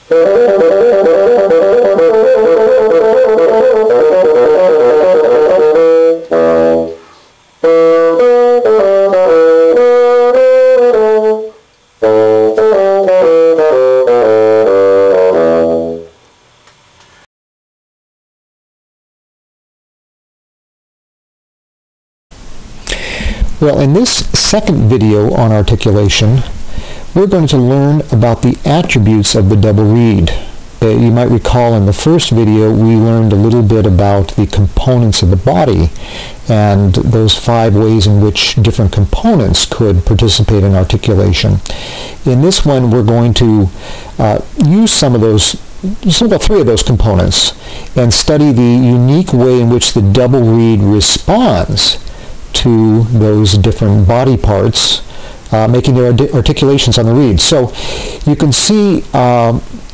Well, in this second video on articulation, we're going to learn about the attributes of the double reed. You might recall in the first video we learned a little bit about the components of the body and those 5 ways in which different components could participate in articulation. In this one we're going to use about 3 of those components and study the unique way in which the double reed responds to those different body parts, making their articulations on the reed. So you can see,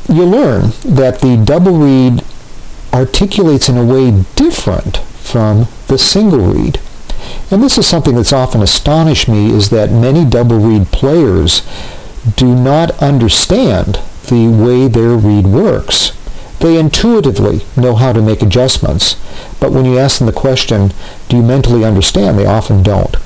you learn that the double reed articulates in a way different from the single reed. And this is something that's often astonished me, is that many double reed players do not understand the way their reed works. They intuitively know how to make adjustments, but when you ask them the question, do you mentally understand, they often don't.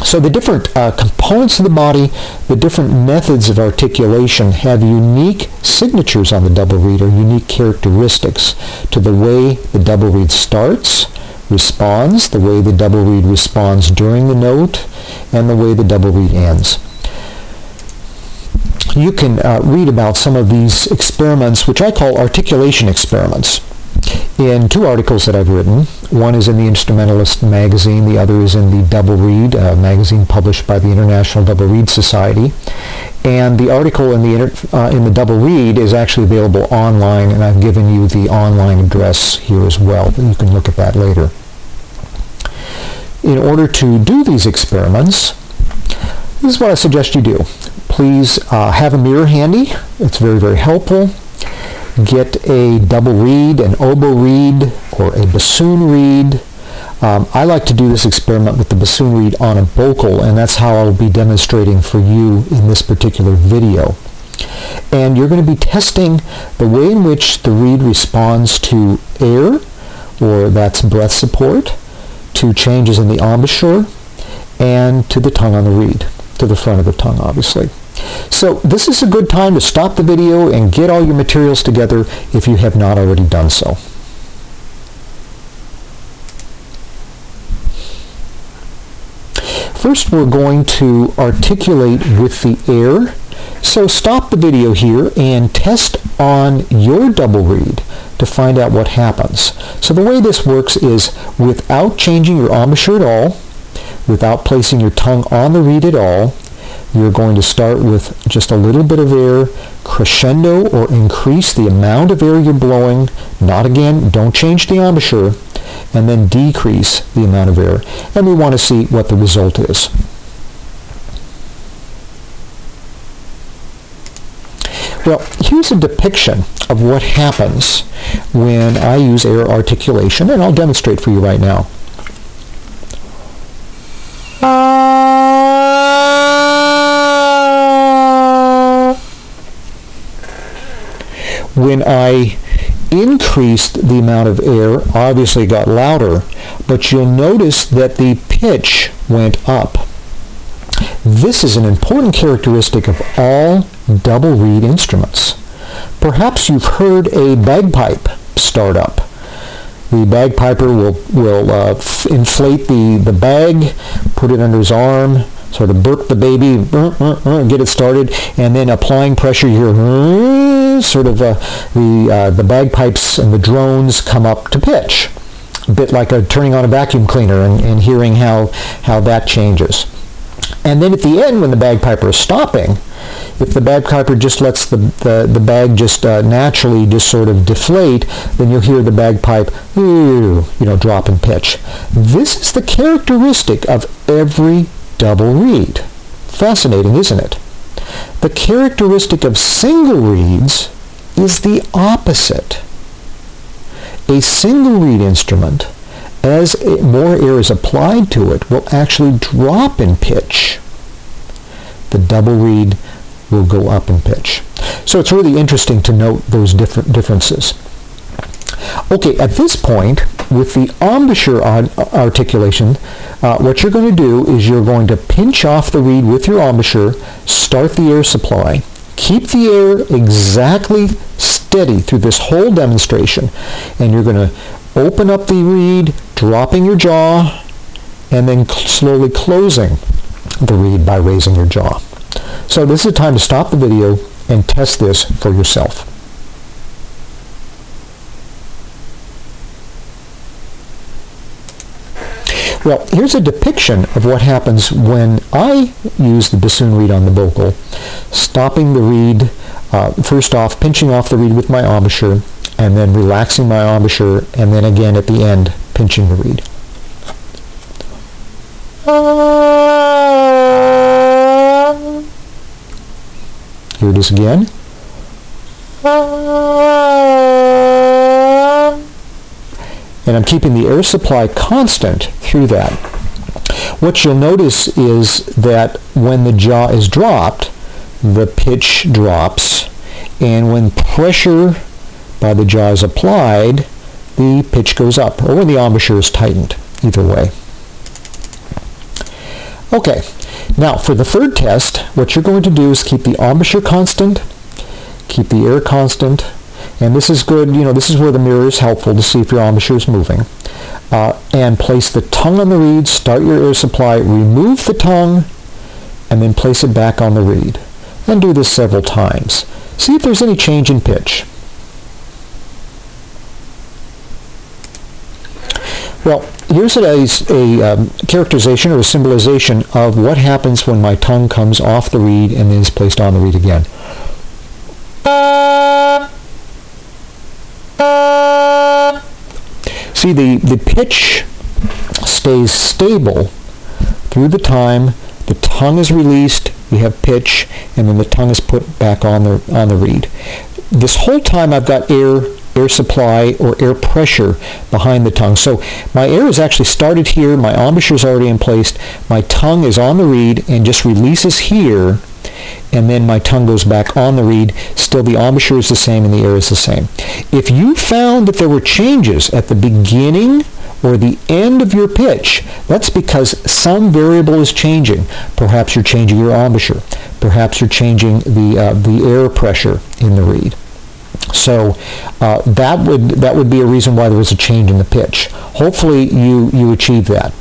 So the different components of the body, the different methods of articulation have unique signatures on the double reed, or unique characteristics to the way the double reed starts, responds, the way the double reed responds during the note, and the way the double reed ends. You can read about some of these experiments, which I call articulation experiments, in 2 articles that I've written. One is in the Instrumentalist magazine, the other is in the Double Reed, a magazine published by the International Double Reed Society. And the article in the Double Reed is actually available online, and I've given you the online address here as well. You can look at that later. In order to do these experiments, this is what I suggest you do. Please have a mirror handy. It's very, very helpful. Get a double reed, an oboe reed, or a bassoon reed. I like to do this experiment with the bassoon reed on a bocal, and that's how I'll be demonstrating for you in this particular video. And you're going to be testing the way in which the reed responds to air, or that's breath support, to changes in the embouchure, and to the tongue on the reed, to the front of the tongue, obviously. So this is a good time to stop the video and get all your materials together if you have not already done so. First, we're going to articulate with the air. So stop the video here and test on your double reed to find out what happens. So the way this works is without changing your embouchure at all, without placing your tongue on the reed at all, you're going to start with just a little bit of air, crescendo or increase the amount of air you're blowing, not again, don't change the embouchure, and then decrease the amount of air. And we want to see what the result is. Well, here's a depiction of what happens when I use air articulation, and I'll demonstrate for you right now. When I increased the amount of air, obviously it got louder, but you'll notice that the pitch went up. This is an important characteristic of all double reed instruments. Perhaps you've heard a bagpipe start up. The bagpiper will inflate the bag, put it under his arm, sort of burp the baby, get it started, and then applying pressure, you hear sort of the bagpipes and the drones come up to pitch. A bit like turning on a vacuum cleaner and hearing how that changes. And then at the end, when the bagpiper is stopping, if the bagpiper just lets the bag just naturally just sort of deflate, then you'll hear the bagpipe, drop in pitch. This is the characteristic of every double reed. Fascinating, isn't it? The characteristic of single reeds is the opposite. A single reed instrument, as more air is applied to it, will actually drop in pitch. The double reed will go up in pitch. So it's really interesting to note those differences. Okay, at this point, with the embouchure articulation, what you're going to do is you're going to pinch off the reed with your embouchure, start the air supply, keep the air exactly steady through this whole demonstration, and you're going to open up the reed, dropping your jaw, and then slowly closing the reed by raising your jaw. So this is the time to stop the video and test this for yourself. Well, here's a depiction of what happens when I use the bassoon reed on the bocal, stopping the reed, first off, pinching off the reed with my embouchure, and then relaxing my embouchure, and then again at the end, pinching the reed. Here it is again. And I'm keeping the air supply constant through that. What you'll notice is that when the jaw is dropped, the pitch drops, and when pressure by the jaw is applied, the pitch goes up, or when the embouchure is tightened, either way. Okay, now for the third test, what you're going to do is keep the embouchure constant, keep the air constant, and this is good, this is where the mirror is helpful to see if your embouchure is moving. And place the tongue on the reed, start your air supply, remove the tongue, and then place it back on the reed. And do this several times. See if there's any change in pitch. Well, here's a characterization or a symbolization of what happens when my tongue comes off the reed and then is placed on the reed again. See, the pitch stays stable through the time. The tongue is released, we have pitch, and then the tongue is put back on the reed. This whole time I've got air supply or air pressure behind the tongue. So my air is actually started here, my embouchure is already in place, my tongue is on the reed and just releases here, and then my tongue goes back on the reed. Still the embouchure is the same and the air is the same. If you found that there were changes at the beginning or the end of your pitch, that's because some variable is changing. Perhaps you're changing your embouchure. Perhaps you're changing the air pressure in the reed. So that would be a reason why there was a change in the pitch. Hopefully you achieve that.